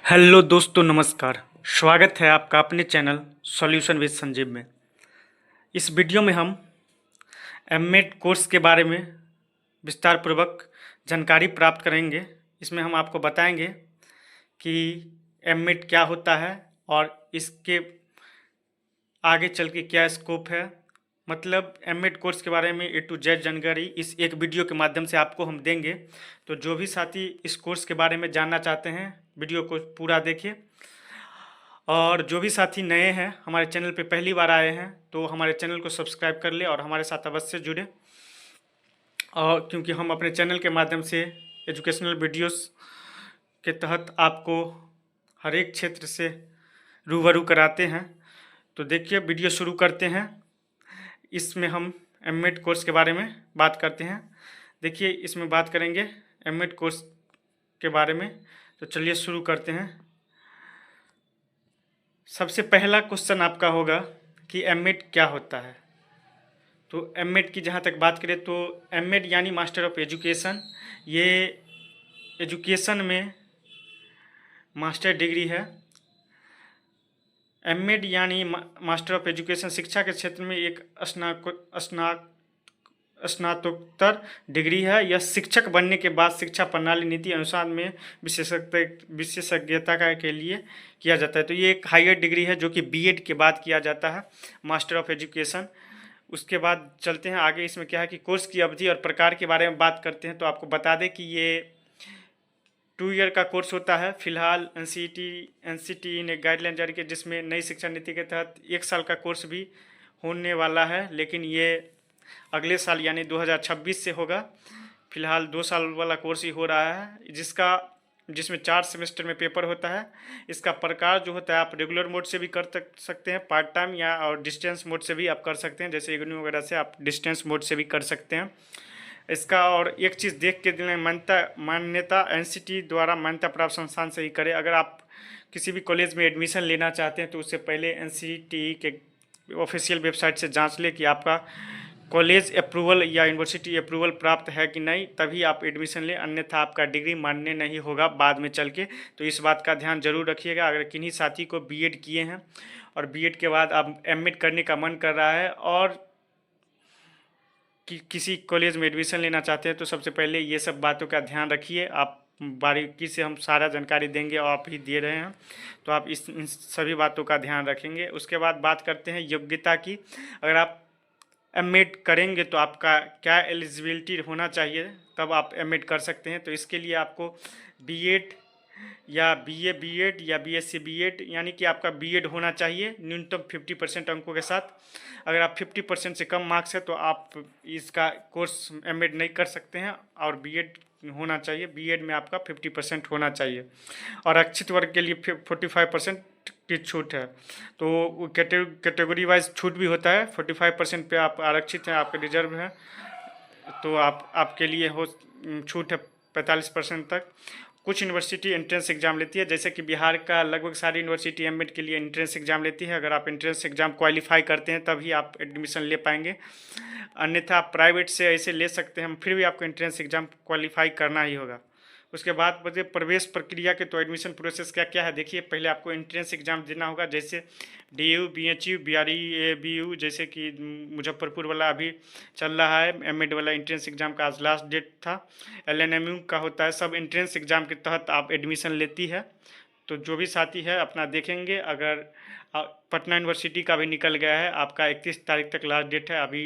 Hello दोस्तों, नमस्कार। स्वागत है आपका अपने चैनल सॉल्यूशन विद संजीव में। इस वीडियो में हम एमएड कोर्स के बारे में विस्तार पूर्वक जानकारी प्राप्त करेंगे। इसमें हम आपको बताएंगे कि एमएड क्या होता है और इसके आगे चल के क्या स्कोप है। मतलब एमएड कोर्स के बारे में A to Z जानकारी इस एक वीडियो के माध्यम से आपको हम देंगे। तो जो भी साथी इस कोर्स के बारे में जानना चाहते हैं, वीडियो को पूरा देखिए। और जो भी साथी नए हैं, हमारे चैनल पे पहली बार आए हैं, तो हमारे चैनल को सब्सक्राइब कर ले और हमारे साथ अवश्य जुड़े। और क्योंकि हम अपने चैनल के माध्यम से एजुकेशनल वीडियोस के तहत आपको हर एक क्षेत्र से रूबरू कराते हैं। तो देखिए, वीडियो शुरू करते हैं। इसमें हम एमएड कोर्स के बारे में बात करते हैं। देखिए, इसमें बात करेंगे एमएड कोर्स के बारे में। तो चलिए शुरू करते हैं। सबसे पहला क्वेश्चन आपका होगा कि एमएड क्या होता है। तो एमएड की जहाँ तक बात करें तो एमएड यानी मास्टर ऑफ एजुकेशन। ये एजुकेशन में मास्टर डिग्री है। एमएड यानी मास्टर ऑफ एजुकेशन शिक्षा के क्षेत्र में एक स्नातकोत्तर डिग्री है। यह शिक्षक बनने के बाद शिक्षा प्रणाली नीति अनुसार में विशेषज्ञता के लिए किया जाता है। तो ये एक हायर डिग्री है जो कि बीएड के बाद किया जाता है, मास्टर ऑफ एजुकेशन। उसके बाद चलते हैं आगे। इसमें क्या है कि कोर्स की अवधि और प्रकार के बारे में बात करते हैं। तो आपको बता दें कि ये 2 ईयर का कोर्स होता है। फिलहाल एनसीटी ने गाइडलाइन जारी की जिसमें नई शिक्षा नीति के तहत 1 साल का कोर्स भी होने वाला है, लेकिन ये अगले साल यानी 2026 से होगा। फिलहाल 2 साल वाला कोर्स ही हो रहा है, जिसमें 4 सेमेस्टर में पेपर होता है। इसका प्रकार जो होता है, आप रेगुलर मोड से भी कर सकते हैं, पार्ट टाइम या और डिस्टेंस मोड से भी आप कर सकते हैं। जैसे इग्नू वगैरह से आप डिस्टेंस मोड से भी कर सकते हैं इसका। और एक चीज़ देख के दिलें, मान्यता एनसीटी द्वारा मान्यता प्राप्त संस्थान से ही करें। अगर आप किसी भी कॉलेज में एडमिशन लेना चाहते हैं तो उससे पहले एनसीटी के ऑफिशियल वेबसाइट से जांच लें कि आपका कॉलेज अप्रूवल या यूनिवर्सिटी अप्रूवल प्राप्त है कि नहीं, तभी आप एडमिशन लें, अन्यथा आपका डिग्री मान्य नहीं होगा बाद में चल के। तो इस बात का ध्यान जरूर रखिएगा। अगर किन्हीं साथी को बीएड किए हैं और बीएड के बाद आप एमएड करने का मन कर रहा है और किसी कॉलेज में एडमिशन लेना चाहते हैं, तो सबसे पहले ये सब बातों का ध्यान रखिए। आप बारीकी से हम सारा जानकारी देंगे और आप ही दे रहे हैं, तो आप इन सभी बातों का ध्यान रखेंगे। उसके बाद बात करते हैं योग्यता की। अगर आप एमएड करेंगे तो आपका क्या एलिजिबिलिटी होना चाहिए, तब आप एमएड कर सकते हैं। तो इसके लिए आपको बीएड या बीए बीएड या बीएससी बीएड यानी कि आपका बीएड होना चाहिए न्यूनतम 50% अंकों के साथ। अगर आप 50% से कम मार्क्स है तो आप इसका कोर्स एमएड नहीं कर सकते हैं, और बीएड होना चाहिए। बीएड में आपका 50% होना चाहिए। और आरक्षित वर्ग के लिए 45% की छूट है। तो कैटेगरी वाइज छूट भी होता है। 45% पे आप आरक्षित हैं, आपका रिजर्व है, तो आपके लिए हो छूट है 45% तक। कुछ यूनिवर्सिटी एंट्रेंस एग्जाम लेती है, जैसे कि बिहार का लगभग सारी यूनिवर्सिटी एमएड के लिए एंट्रेंस एग्जाम लेती है। अगर आप एंट्रेंस एग्जाम क्वालिफाई करते हैं तभी आप एडमिशन ले पाएंगे, अन्यथा आप प्राइवेट से ऐसे ले सकते हैं, फिर भी आपको एंट्रेंस एग्जाम क्वालिफाई करना ही होगा। उसके बाद बचे प्रवेश प्रक्रिया के। तो एडमिशन प्रोसेस क्या क्या है, देखिए। पहले आपको एंट्रेंस एग्जाम देना होगा, जैसे डीयू, बीएचयू, बीआरई, एबीयू, जैसे कि मुजफ्फरपुर वाला अभी चल रहा है एमएड वाला एंट्रेंस एग्जाम का आज लास्ट डेट था। एलएनएमयू का होता है। सब एंट्रेंस एग्जाम के तहत आप एडमिशन लेती है। तो जो भी साथी है अपना देखेंगे। अगर पटना यूनिवर्सिटी का भी निकल गया है, आपका 31 तारीख तक लास्ट डेट है अभी,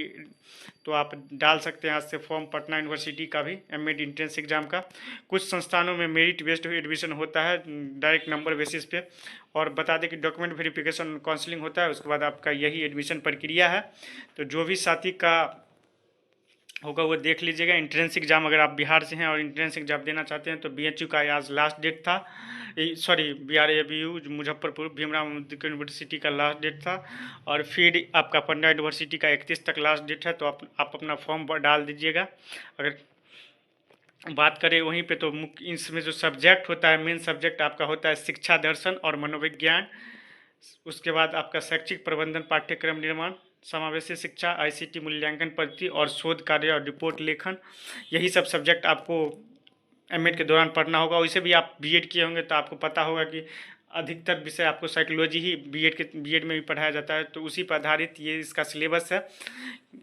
तो आप डाल सकते हैं आज से फॉर्म पटना यूनिवर्सिटी का भी एमएड एंट्रेंस एग्जाम का। कुछ संस्थानों में मेरिट बेस्ड एडमिशन होता है, डायरेक्ट नंबर बेसिस पे। और बता दें कि डॉक्यूमेंट वेरिफिकेशन काउंसलिंग होता है, उसके बाद आपका यही एडमिशन प्रक्रिया है। तो जो भी साथी का होगा वो देख लीजिएगा। एंट्रेंस एग्जाम अगर आप बिहार से हैं और एंट्रेंस एग्जाम देना चाहते हैं तो बीएचयू का आज लास्ट डेट था, sorry BRABU Muzaffarpur Bhimrao Ambedkar university का लास्ट डेट था। और फिर आपका पटना यूनिवर्सिटी का 31 तक लास्ट डेट है। तो आप अपना फॉर्म डाल दीजिएगा। अगर बात करें वहीं पे तो मुख्य इसमें जो सब्जेक्ट होता है, मेन सब्जेक्ट आपका होता है शिक्षा दर्शन और मनोविज्ञान। उसके बाद आपका शैक्षिक प्रबंधन, पाठ्यक्रम निर्माण, समावेशी शिक्षा, आईसीटी, मूल्यांकन पद्धति और शोध कार्य और रिपोर्ट लेखन, यही सब सब्जेक्ट आपको एमएड के दौरान पढ़ना होगा। वैसे भी आप बीएड किए होंगे तो आपको पता होगा कि अधिकतर विषय आपको साइकोलॉजी ही बीएड में भी पढ़ाया जाता है, तो उसी पर आधारित ये इसका सिलेबस है।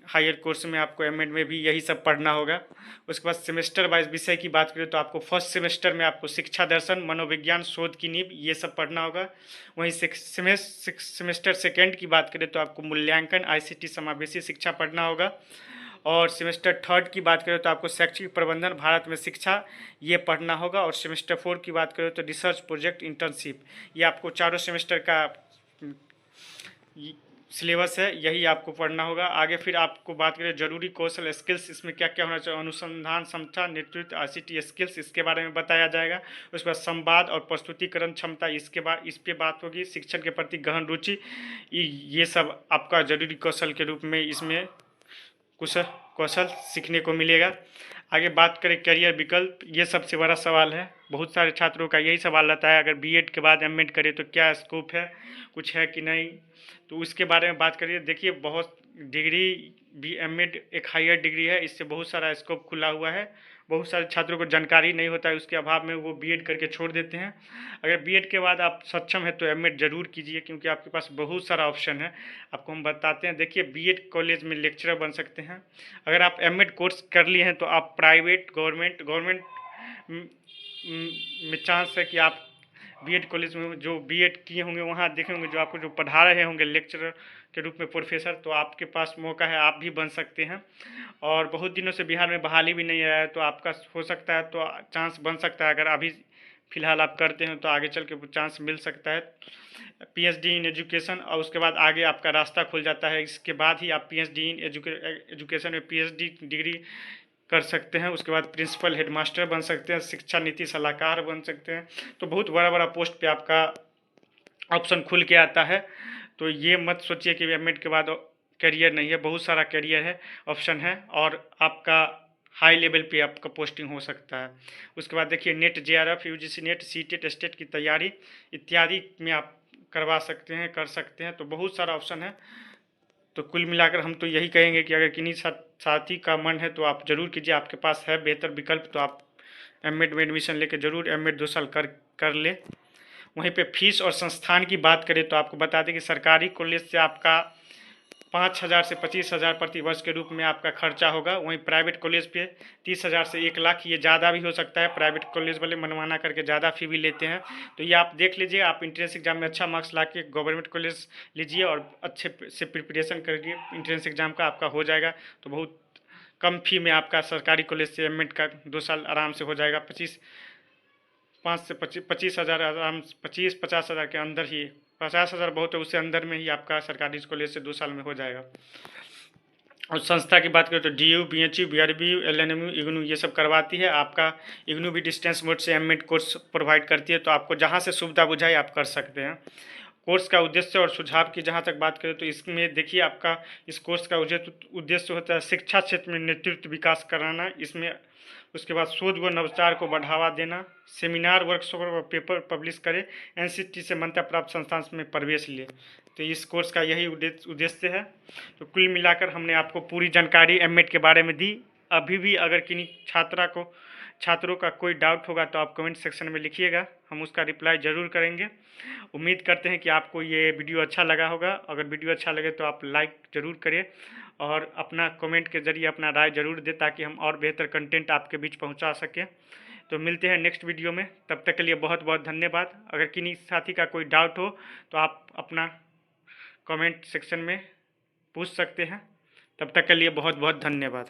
हायर कोर्स में आपको एमएड में भी यही सब पढ़ना होगा। उसके बाद सेमेस्टर वाइज विषय की बात करें तो आपको फर्स्ट सेमेस्टर में आपको शिक्षा दर्शन, मनोविज्ञान, शोध की नींव, ये सब पढ़ना होगा। वहीं सेमेस्टर सेकेंड की बात करें तो आपको मूल्यांकन, आईसीटी, समावेशी शिक्षा पढ़ना होगा। और सेमेस्टर थर्ड की बात करें तो आपको शैक्षिक प्रबंधन, भारत में शिक्षा, ये पढ़ना होगा। और सेमेस्टर फोर की बात करें तो रिसर्च, प्रोजेक्ट, इंटर्नशिप, ये आपको चारों सेमेस्टर का सिलेबस है, यही आपको पढ़ना होगा। आगे फिर आपको बात करें जरूरी कौशल स्किल्स, इसमें क्या क्या होना चाहिए, अनुसंधान क्षमता, नेतृत्व, आईसीटी स्किल्स, इसके बारे में बताया जाएगा। उसके बाद संवाद और प्रस्तुतिकरण क्षमता, इसके बाद इस पे बात होगी। शिक्षण के प्रति गहन रुचि, ये सब आपका जरूरी कौशल के रूप में इसमें कौशल सीखने को मिलेगा। आगे बात करें करियर विकल्प, ये सबसे बड़ा सवाल है, बहुत सारे छात्रों का यही सवाल रहता है, अगर बीएड के बाद एमएड करें तो क्या स्कोप है, कुछ है कि नहीं, तो उसके बारे में बात करिए। देखिए, बहुत डिग्री भी, एमएड एक हायर डिग्री है, इससे बहुत सारा स्कोप खुला हुआ है। बहुत सारे छात्रों को जानकारी नहीं होता है, उसके अभाव में वो बीएड करके छोड़ देते हैं। अगर बीएड के बाद आप सक्षम है तो एमएड जरूर कीजिए, क्योंकि आपके पास बहुत सारा ऑप्शन है। आपको हम बताते हैं, देखिए बीएड कॉलेज में लेक्चरर बन सकते हैं। अगर आप एमएड कोर्स कर लिए हैं तो आप प्राइवेट, गवर्नमेंट में चांस है कि आप बीएड कॉलेज में जो बीएड किए होंगे वहाँ देखे होंगे जो आपको जो पढ़ा रहे होंगे लेक्चरर के रूप में, प्रोफेसर, तो आपके पास मौका है, आप भी बन सकते हैं। और बहुत दिनों से बिहार में बहाली भी नहीं आया है, तो आपका हो सकता है, तो चांस बन सकता है। अगर अभी फ़िलहाल आप करते हैं तो आगे चल के चांस मिल सकता है। पीएचडी इन एजुकेशन, और उसके बाद आगे आपका रास्ता खुल जाता है। इसके बाद ही आप पीएचडी इन एजुकेशन में पीएचडी डिग्री कर सकते हैं। उसके बाद प्रिंसिपल, हेडमास्टर बन सकते हैं, शिक्षा नीति सलाहकार बन सकते हैं। तो बहुत बड़ा बड़ा पोस्ट पे आपका ऑप्शन खुल के आता है। तो ये मत सोचिए कि एमएड के बाद करियर नहीं है, बहुत सारा करियर है, ऑप्शन है, और आपका हाई लेवल पे आपका पोस्टिंग हो सकता है। उसके बाद देखिए net, JRF, UGC net, CTET, state की तैयारी इत्यादि में आप करवा सकते हैं, कर सकते हैं। तो बहुत सारा ऑप्शन है। तो कुल मिलाकर हम तो यही कहेंगे कि अगर किन्हीं साथी का मन है तो आप जरूर कीजिए, आपके पास है बेहतर विकल्प, तो आप एमएड में एडमिशन लेके जरूर एमएड 2 साल कर ले। वहीं पे फीस और संस्थान की बात करें तो आपको बता दें कि सरकारी कॉलेज से आपका 5,000 से 25,000 प्रति वर्ष के रूप में आपका खर्चा होगा। वहीं प्राइवेट कॉलेज पे 30,000 से 1 लाख, ये ज़्यादा भी हो सकता है। प्राइवेट कॉलेज वाले मनमाना करके ज़्यादा फी भी लेते हैं। तो ये आप देख लीजिए, आप एंट्रेंस एग्जाम में अच्छा मार्क्स ला के गवर्नमेंट कॉलेज लीजिए और अच्छे से प्रिपरेशन करिए, एंट्रेंस एग्जाम का आपका हो जाएगा। तो बहुत कम फी में आपका सरकारी कॉलेज से एमएड का 2 साल आराम से हो जाएगा। 5 से 25,000 आराम, 50,000 के अंदर ही, 50,000 बहुत है, उससे अंदर में ही आपका सरकारी कॉलेज से 2 साल में हो जाएगा। और संस्था की बात करें तो डीयू, बीएचयू, बीआरबीयू, एलएनएमयू, इग्नू, ये सब करवाती है। आपका इग्नू भी डिस्टेंस मोड से एमएड कोर्स प्रोवाइड करती है, तो आपको जहाँ से सुविधा बुझाए आप कर सकते हैं। कोर्स का उद्देश्य और सुझाव की जहाँ तक बात करें तो इसमें देखिए, आपका इस कोर्स का उद्देश्य होता है शिक्षा क्षेत्र में नेतृत्व विकास कराना। इसमें उसके बाद शोध व नवाचार को बढ़ावा देना, सेमिनार, वर्कशॉप और पेपर पब्लिश करें, एनसीटी से मान्यता प्राप्त संस्थान में प्रवेश लिए। तो इस कोर्स का यही उद्देश्य है। तो कुल मिलाकर हमने आपको पूरी जानकारी एमएड के बारे में दी। अभी भी अगर किन्हीं छात्रों का कोई डाउट होगा तो आप कमेंट सेक्शन में लिखिएगा, हम उसका रिप्लाई ज़रूर करेंगे। उम्मीद करते हैं कि आपको ये वीडियो अच्छा लगा होगा। अगर वीडियो अच्छा लगे तो आप लाइक ज़रूर करें और अपना कमेंट के ज़रिए अपना राय ज़रूर दें, ताकि हम और बेहतर कंटेंट आपके बीच पहुंचा सकें। तो मिलते हैं नेक्स्ट वीडियो में, तब तक के लिए बहुत बहुत धन्यवाद। अगर किन्हीं साथी का कोई डाउट हो तो आप अपना कमेंट सेक्शन में पूछ सकते हैं। तब तक के लिए बहुत बहुत धन्यवाद।